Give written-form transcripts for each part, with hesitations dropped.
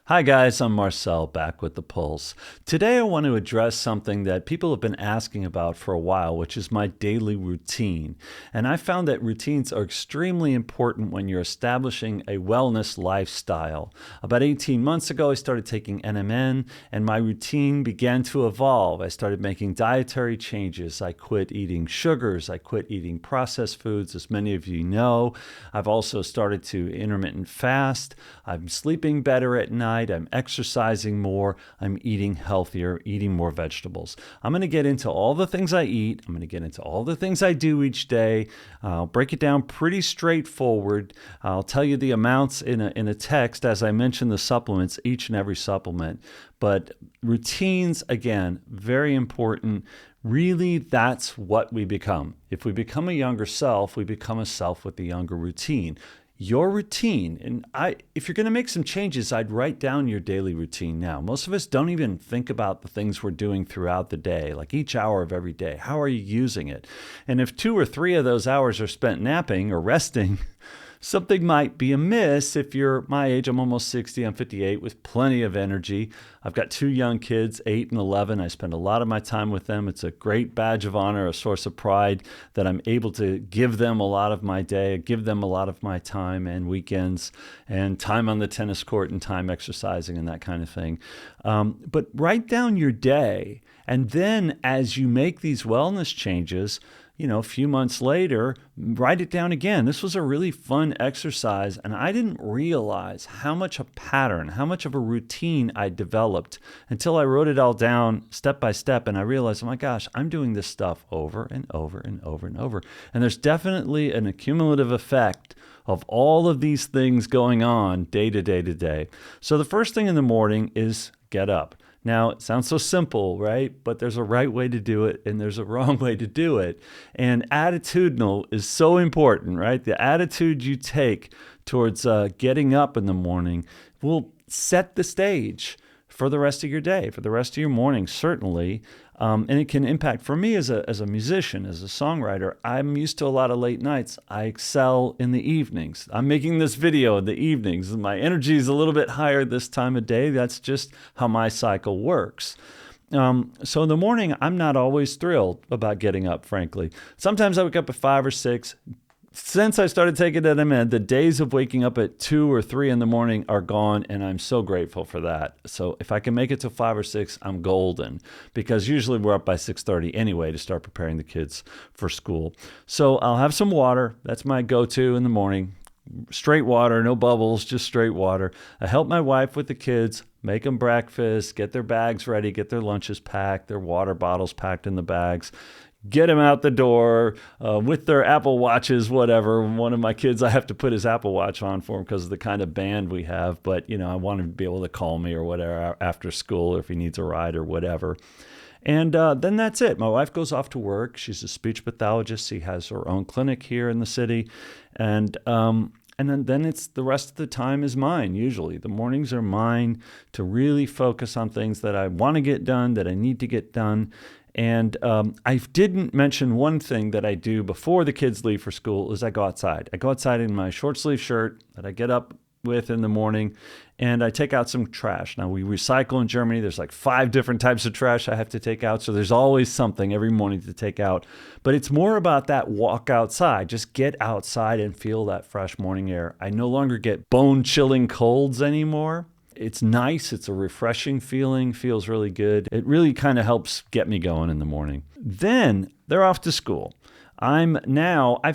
Hi guys, I'm Marcel back with The Pulse. Today I want to address something that people have been asking about for a while, which is my daily routine. And I found that routines are extremely important when you're establishing a wellness lifestyle. About 18 months ago, I started taking NMN and my routine began to evolve. I started making dietary changes. I quit eating sugars. I quit eating processed foods, as many of you know. I've also started to intermittent fast. I'm sleeping better at night. I'm exercising more. I'm eating healthier, eating more vegetables. I'm going to get into all the things I eat. I'm going to get into all the things I do each day. I'll break it down pretty straightforward. I'll tell you the amounts in a text as I mention the supplements, each and every supplement. But routines, again, very important. Really, that's what we become. If we become a younger self, we become a self with a younger routine. Your routine, and if you're going to make some changes, I'd write down your daily routine now. Most of us don't even think about the things we're doing throughout the day, like each hour of every day. How are you using it? And if 2 or 3 of those hours are spent napping or resting, something might be amiss. If you're my age, I'm almost 60, I'm 58 with plenty of energy. I've got 2 young kids, 8 and 11. I spend a lot of my time with them. It's a great badge of honor, a source of pride that I'm able to give them a lot of my day, give them a lot of my time and weekends and time on the tennis court and time exercising and that kind of thing. But write down your day. And then as you make these wellness changes, a few months later, write it down again. This was a really fun exercise, and I didn't realize how much a pattern, how much of a routine I developed until I wrote it all down step by step, and I realized, oh my gosh, I'm doing this stuff over and over and over and over. And there's definitely an accumulative effect of all of these things going on day to day to day. So the first thing in the morning is get up. Now, it sounds so simple, right? But there's a right way to do it and there's a wrong way to do it. And attitudinal is so important, right? The attitude you take towards getting up in the morning will set the stage for the rest of your day, for the rest of your morning, certainly. And it can impact, for me as a musician, as a songwriter, I'm used to a lot of late nights. I excel in the evenings. I'm making this video in the evenings. My energy is a little bit higher this time of day. That's just how my cycle works. So in the morning, I'm not always thrilled about getting up, frankly. Sometimes I wake up at 5 or 6. Since I started taking NMN, the days of waking up at 2 or 3 in the morning are gone, and I'm so grateful for that. So if I can make it to 5 or 6, I'm golden, because usually we're up by 6:30 anyway to start preparing the kids for school. So I'll have some water. That's my go-to in the morning. Straight water, no bubbles, just straight water. I help my wife with the kids, make them breakfast, get their bags ready, get their lunches packed, their water bottles packed in the bags. Get them out the door with their Apple Watches, whatever. One of my kids, I have to put his Apple Watch on for him because of the kind of band we have. But, I want him to be able to call me or whatever after school or if he needs a ride or whatever. And then that's it. My wife goes off to work. She's a speech pathologist. She has her own clinic here in the city. And then it's the rest of the time is mine, usually. The mornings are mine to really focus on things that I want to get done, that I need to get done. And I didn't mention one thing that I do before the kids leave for school is I go outside. I go outside in my short sleeve shirt that I get up with in the morning, and I take out some trash. Now, we recycle in Germany. There's like 5 different types of trash I have to take out, so there's always something every morning to take out. But it's more about that walk outside. Just get outside and feel that fresh morning air. I no longer get bone-chilling colds anymore. It's nice. It's a refreshing feeling. Feels really good. It really kind of helps get me going in the morning. Then they're off to school. I've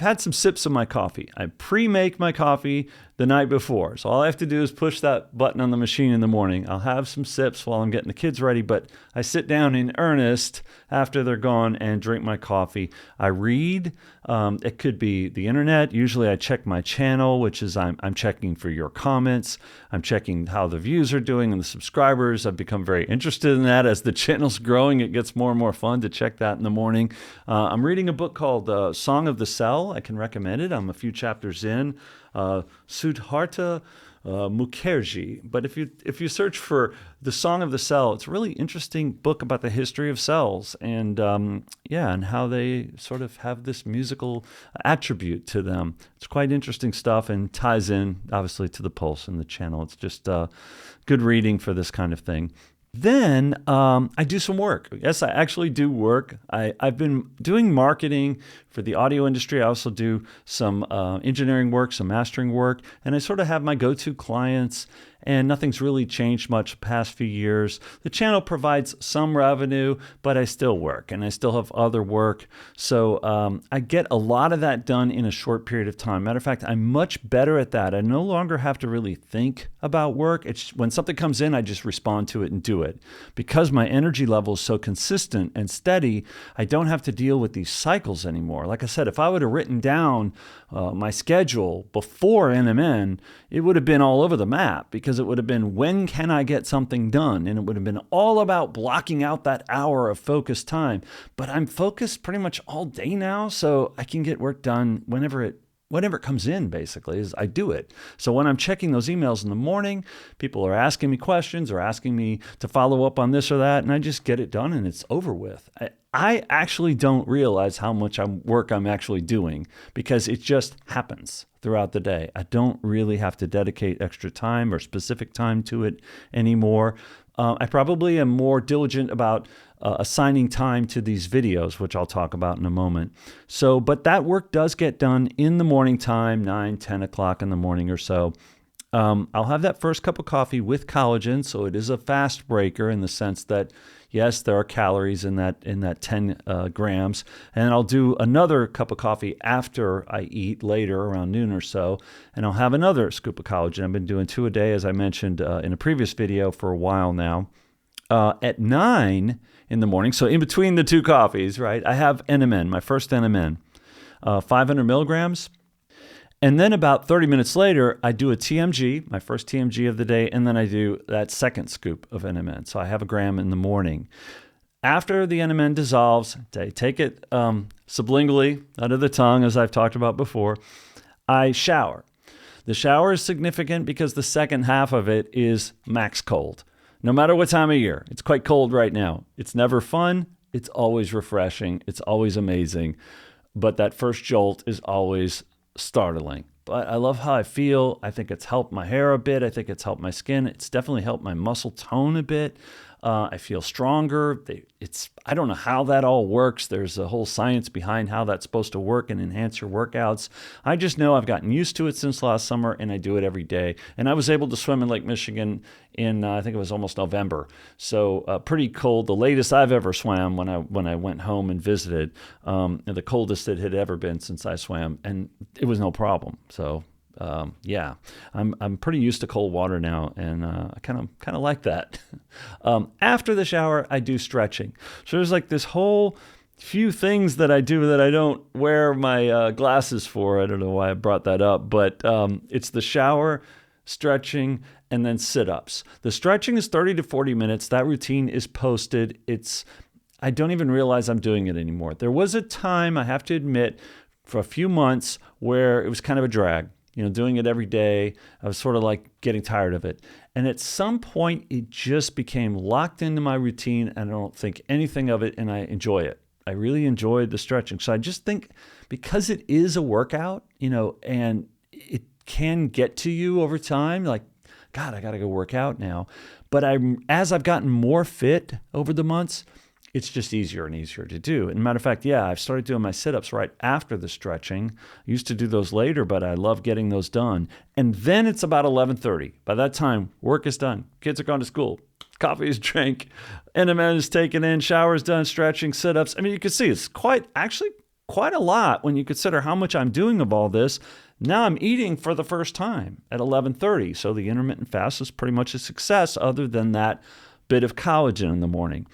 had some sips of my coffee. I pre-make my coffee the night before. So all I have to do is push that button on the machine in the morning. I'll have some sips while I'm getting the kids ready, but I sit down in earnest after they're gone and drink my coffee. I read. It could be the internet. Usually I check my channel, which is I'm checking for your comments. I'm checking how the views are doing and the subscribers. I've become very interested in that. As the channel's growing, it gets more and more fun to check that in the morning. I'm reading a book called Song of the Cell. I can recommend it. I'm a few chapters in. Sudharta Mukherjee. But if you search for The Song of the Cell, it's a really interesting book about the history of cells and and how they sort of have this musical attribute to them. It's quite interesting stuff and ties in obviously to the Pulse and the channel. It's just good reading for this kind of thing. Then I do some work. Yes, I actually do work. I've been doing marketing for the audio industry. I also do some engineering work, some mastering work, and I sort of have my go-to clients, and nothing's really changed much the past few years. The channel provides some revenue, but I still work, and I still have other work. So I get a lot of that done in a short period of time. Matter of fact, I'm much better at that. I no longer have to really think about work. It's when something comes in, I just respond to it and do it. Because my energy level is so consistent and steady, I don't have to deal with these cycles anymore. Like I said, if I would have written down my schedule before NMN, it would have been all over the map, because it would have been, when can I get something done? And it would have been all about blocking out that hour of focused time. But I'm focused pretty much all day now, so I can get work done whenever it comes in, basically, is I do it. So when I'm checking those emails in the morning, people are asking me questions or asking me to follow up on this or that, and I just get it done and it's over with. I actually don't realize how much work I'm actually doing, because it just happens throughout the day. I don't really have to dedicate extra time or specific time to it anymore. I probably am more diligent about assigning time to these videos, which I'll talk about in a moment. So, but that work does get done in the morning time, 9, 10 o'clock in the morning or so. I'll have that first cup of coffee with collagen, so it is a fast breaker in the sense that, yes, there are calories in that 10 grams, and I'll do another cup of coffee after I eat later around noon or so, and I'll have another scoop of collagen. I've been doing 2 a day, as I mentioned in a previous video, for a while now. At 9 in the morning, so in between the 2 coffees, right, I have NMN, my first NMN, 500 milligrams. And then about 30 minutes later, I do a TMG, my first TMG of the day, and then I do that second scoop of NMN. So I have a gram in the morning. After the NMN dissolves, I take it sublingually, under the tongue, as I've talked about before. I shower. The shower is significant because the second half of it is max cold. No matter what time of year, it's quite cold right now. It's never fun. It's always refreshing. It's always amazing. But that first jolt is always startling. But I love how I feel. I think it's helped my hair a bit. I think it's helped my skin. It's definitely helped my muscle tone a bit. I feel stronger. I don't know how that all works. There's a whole science behind how that's supposed to work and enhance your workouts. I just know I've gotten used to it since last summer, and I do it every day. And I was able to swim in Lake Michigan in, I think it was almost November. So pretty cold. The latest I've ever swam when I went home and visited, the coldest it had ever been since I swam, and it was no problem. So yeah, I'm pretty used to cold water now, and I kind of like that. After the shower, I do stretching. So there's like this whole few things that I do that I don't wear my glasses for. I don't know why I brought that up, but it's the shower, stretching, and then sit-ups. The stretching is 30 to 40 minutes. That routine is posted. I don't even realize I'm doing it anymore. There was a time, I have to admit, for a few months where it was kind of a drag. Doing it every day, I was sort of like getting tired of it. And at some point, it just became locked into my routine, and I don't think anything of it, and I enjoy it. I really enjoyed the stretching. So I just think because it is a workout, and it can get to you over time, like, God, I got to go work out now. But as I've gotten more fit over the months, it's just easier and easier to do. And matter of fact, yeah, I've started doing my sit-ups right after the stretching. I used to do those later, but I love getting those done. And then it's about 11:30. By that time, work is done. Kids are gone to school. Coffee is drank. NMN is taken in. Shower is done. Stretching, sit-ups. I mean, you can see it's quite a lot when you consider how much I'm doing of all this. Now I'm eating for the first time at 11:30. So the intermittent fast is pretty much a success, other than that bit of collagen in the morning.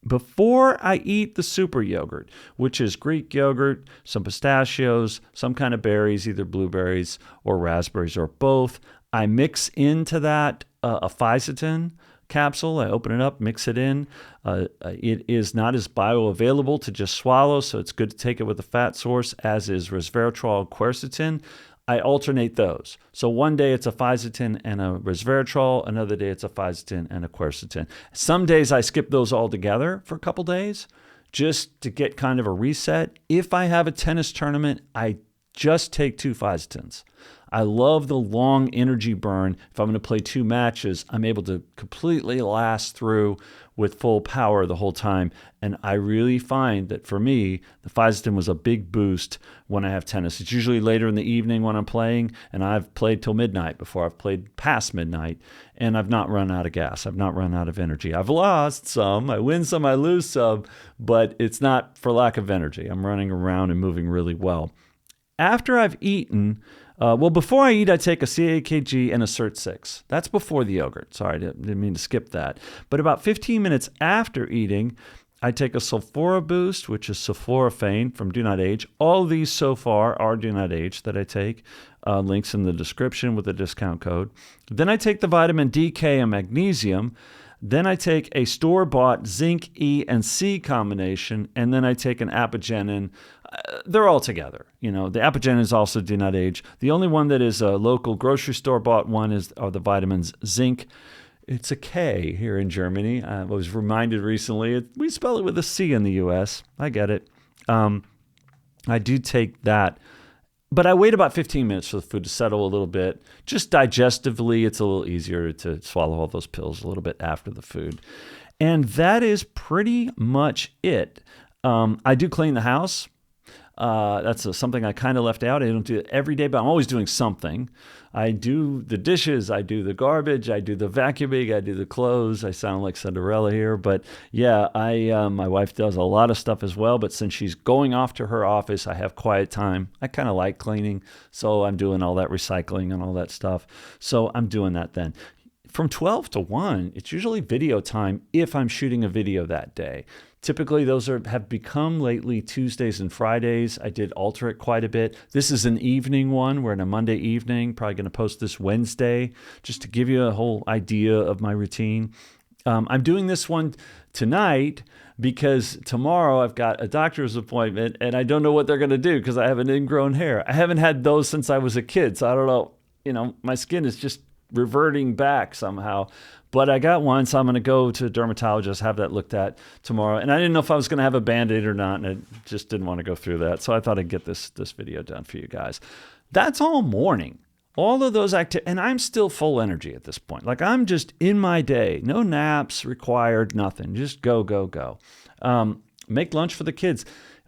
Before I eat the super yogurt, which is Greek yogurt, some pistachios, some kind of berries, either blueberries or raspberries or both, I mix into that a fisetin capsule. I open it up, mix it in. It is not as bioavailable to just swallow, so it's good to take it with a fat source, as is resveratrol and quercetin. I alternate those. So one day it's a fisetin and a resveratrol. Another day it's a fisetin and a quercetin. Some days I skip those all together for a couple days just to get kind of a reset. If I have a tennis tournament, I just take 2 fisetins. I love the long energy burn. If I'm going to play 2 matches, I'm able to completely last through with full power the whole time. And I really find that for me, the Fizeton was a big boost when I have tennis. It's usually later in the evening when I'm playing, and I've played till midnight before I've played past midnight, and I've not run out of gas. I've not run out of energy. I've lost some. I win some, I lose some, but it's not for lack of energy. I'm running around and moving really well. After I've eaten, before I eat, I take a CAKG and a Cert 6. That's before the yogurt. Sorry, didn't mean to skip that. But about 15 minutes after eating, I take a Sulfura Boost, which is sulforaphane from Do Not Age. All of these so far are Do Not Age that I take. Links in the description with a discount code. Then I take the vitamin D, K, and magnesium. Then I take a store-bought zinc, E, and C combination, and then I take an Apigenin. They're all together. The Apigenin is also Do Not Age. The only one that is a local grocery store-bought one are the vitamins zinc. It's a K here in Germany. I was reminded recently, we spell it with a C in the U.S. I get it. I do take that. But I wait about 15 minutes for the food to settle a little bit. Just digestively, it's a little easier to swallow all those pills a little bit after the food. And that is pretty much it. I do clean the house. That's something I kind of left out. I don't do it every day, but I'm always doing something. I do the dishes, I do the garbage, I do the vacuuming, I do the clothes. I sound like Cinderella here, but yeah, my wife does a lot of stuff as well. But since she's going off to her office, I have quiet time. I kind of like cleaning, so I'm doing all that recycling and all that stuff. So I'm doing that then. From 12 to 1, it's usually video time if I'm shooting a video that day. Typically, those have become lately Tuesdays and Fridays. I did alter it quite a bit. This is an evening one. We're in a Monday evening. Probably going to post this Wednesday just to give you a whole idea of my routine. I'm doing this one tonight because tomorrow I've got a doctor's appointment and I don't know what they're going to do because I have an ingrown hair. I haven't had those since I was a kid, so I don't know. My skin is just reverting back somehow. But I got one, so I'm going to go to a dermatologist, have that looked at tomorrow. And I didn't know if I was going to have a Band-Aid or not, and I just didn't want to go through that. So I thought I'd get this video done for you guys. That's all morning. All of those activities, and I'm still full energy at this point. Like I'm just in my day. No naps required, nothing. Just go, go, go. Make lunch for the kids.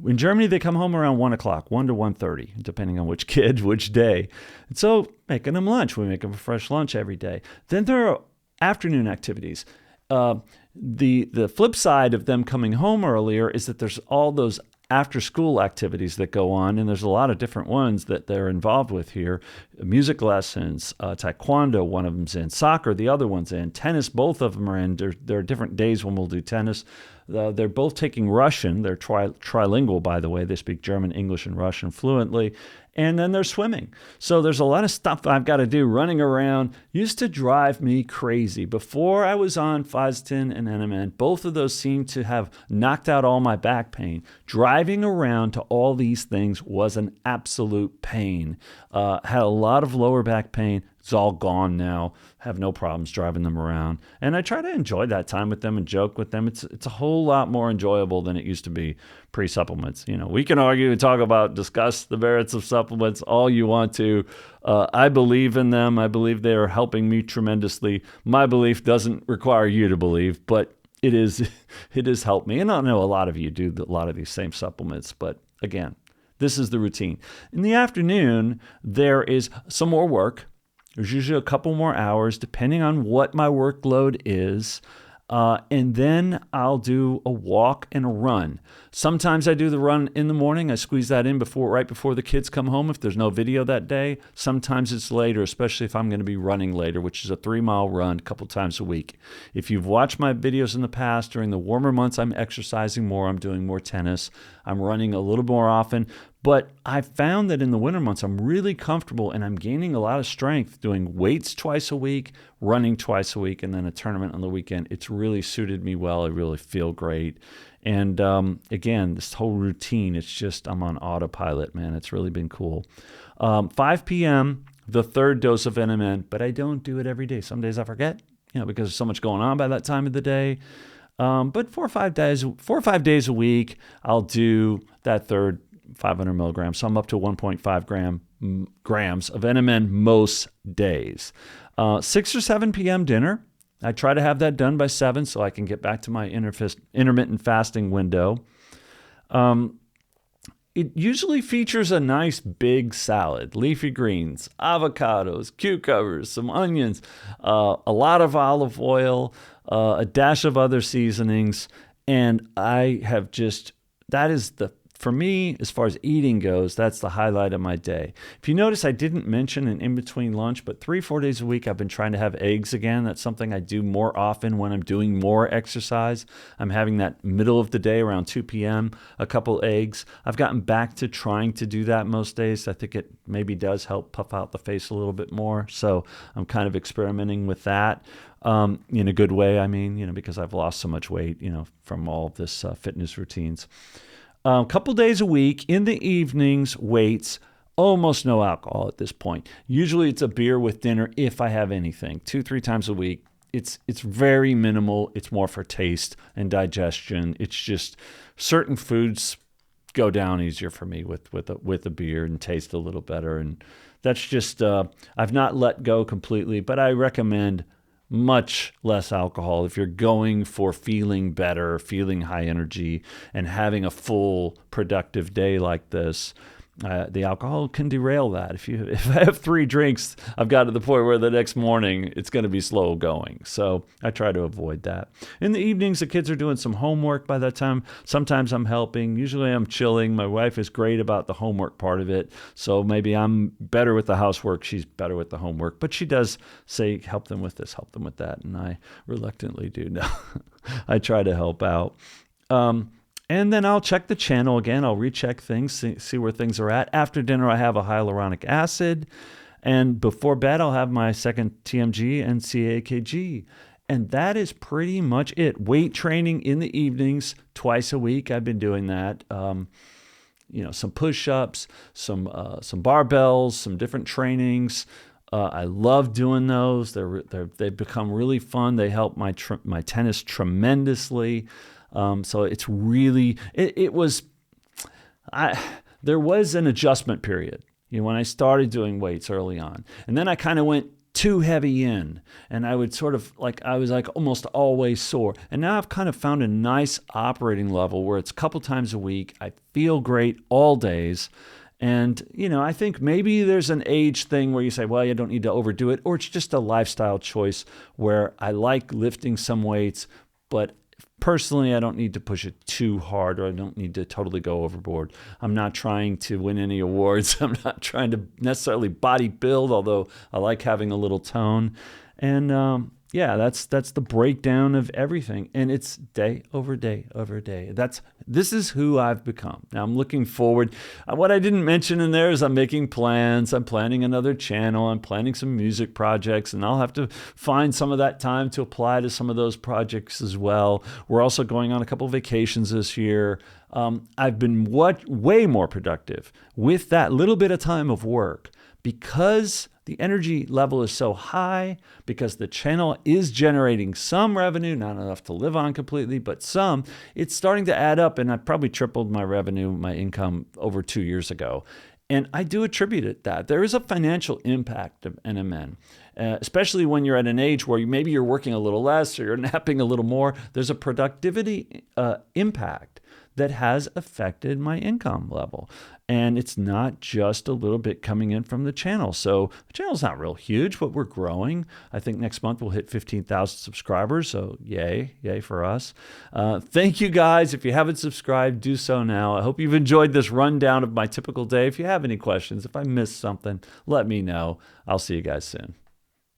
In Germany, they come home around 1 o'clock, 1 to 1:30, depending on which kid, which day. And so making them lunch. We make them a fresh lunch every day. Then there are afternoon activities. The flip side of them coming home earlier is that there's all those after-school activities that go on, and there's a lot of different ones that they're involved with here. Music lessons, taekwondo, one of them's in. Soccer, the other one's in. Tennis, both of them are in. There are different days when we'll do tennis. They're both taking Russian. They're trilingual, by the way. They speak German, English, and Russian fluently. And then they're swimming. So there's a lot of stuff I've got to do running around. Used to drive me crazy. Before I was on Fizeton and NMN, both of those seemed to have knocked out all my back pain. Driving around to all these things was an absolute pain. Had a lot of lower back pain. It's all gone now. Have no problems driving them around. And I try to enjoy that time with them and joke with them. It's a whole lot more enjoyable than it used to be pre-supplements. We can argue and discuss the merits of supplements all you want to. I believe in them. I believe they are helping me tremendously. My belief doesn't require you to believe, but it has helped me. And I know a lot of you do a lot of these same supplements, but again, this is the routine. In the afternoon, there is some more work. There's usually a couple more hours, depending on what my workload is. And then I'll do a walk and a run. Sometimes I do the run in the morning. I squeeze that in right before the kids come home if there's no video that day. Sometimes it's later, especially if I'm going to be running later, which is a 3-mile run a couple times a week. If you've watched my videos in the past, during the warmer months, I'm exercising more. I'm doing more tennis. I'm running a little more often. But I found that in the winter months, I'm really comfortable and I'm gaining a lot of strength doing weights twice a week, running twice a week, and then a tournament on the weekend. It's really suited me well. I really feel great. And again, this whole routine, it's just, I'm on autopilot, man. It's really been cool. 5 p.m., the third dose of NMN, but I don't do it every day. Some days I forget, because there's so much going on by that time of the day. But 4 or 5 days a week, I'll do that third 500 milligrams. So I'm up to 1.5 gram grams of NMN most days. 6 or 7 p.m. dinner. I try to have that done by 7 so I can get back to my intermittent fasting window. It usually features a nice big salad, leafy greens, avocados, cucumbers, some onions, a lot of olive oil, a dash of other seasonings. And for me, as far as eating goes, that's the highlight of my day. If you notice, I didn't mention an in-between lunch, but 3-4 days a week, I've been trying to have eggs again. That's something I do more often when I'm doing more exercise. I'm having that middle of the day around 2 p.m., a couple eggs. I've gotten back to trying to do that most days. I think it maybe does help puff out the face a little bit more. So I'm kind of experimenting with that. In a good way, I mean, because I've lost so much weight, from all of this fitness routines. A couple days a week in the evenings, weights, almost no alcohol at this point. Usually it's a beer with dinner if I have anything. 2-3 times a week. It's very minimal. It's more for taste and digestion. It's just certain foods go down easier for me with a beer and taste a little better. And that's just I've not let go completely, but I recommend much less alcohol if you're going for feeling better, feeling high energy, and having a full productive day like this. The alcohol can derail that. If I have 3 drinks, I've got to the point where the next morning it's going to be slow going. So I try to avoid that. In the evenings, the kids are doing some homework by that time. Sometimes I'm helping. Usually I'm chilling. My wife is great about the homework part of it. So maybe I'm better with the housework. She's better with the homework. But she does say, help them with this, help them with that. And I reluctantly do. No, I try to help out. And then I'll check the channel again. I'll recheck things, see where things are at. After dinner, I have a hyaluronic acid. And before bed, I'll have my second TMG and CAKG. And that is pretty much it. Weight training in the evenings, twice a week. I've been doing that. Some push-ups, some barbells, some different trainings. I love doing those. They've become really fun. They help my tennis tremendously. So it's really, there was an adjustment period, when I started doing weights early on. And then I kind of went too heavy in, and I was almost always sore. And now I've kind of found a nice operating level where it's a couple times a week. I feel great all days. And, I think maybe there's an age thing where you say, well, you don't need to overdo it, or it's just a lifestyle choice where I like lifting some weights, but personally, I don't need to push it too hard, or I don't need to totally go overboard. I'm not trying to win any awards. I'm not trying to necessarily body build, although I like having a little tone. And that's the breakdown of everything. And it's day over day over day. This is who I've become. Now I'm looking forward. What I didn't mention in there is I'm making plans. I'm planning another channel. I'm planning some music projects, and I'll have to find some of that time to apply to some of those projects as well. We're also going on a couple of vacations this year. I've been way more productive with that little bit of time of work because the energy level is so high, because the channel is generating some revenue, not enough to live on completely, but some. It's starting to add up, and I probably tripled my revenue, my income over 2 years ago. And I do attribute it that. There is a financial impact of NMN, especially when you're at an age where maybe you're working a little less or you're napping a little more. There's a productivity impact that has affected my income level. And it's not just a little bit coming in from the channel. So the channel's not real huge, but we're growing. I think next month we'll hit 15,000 subscribers. So yay for us. Thank you guys. If you haven't subscribed, do so now. I hope you've enjoyed this rundown of my typical day. If you have any questions, if I missed something, let me know. I'll see you guys soon.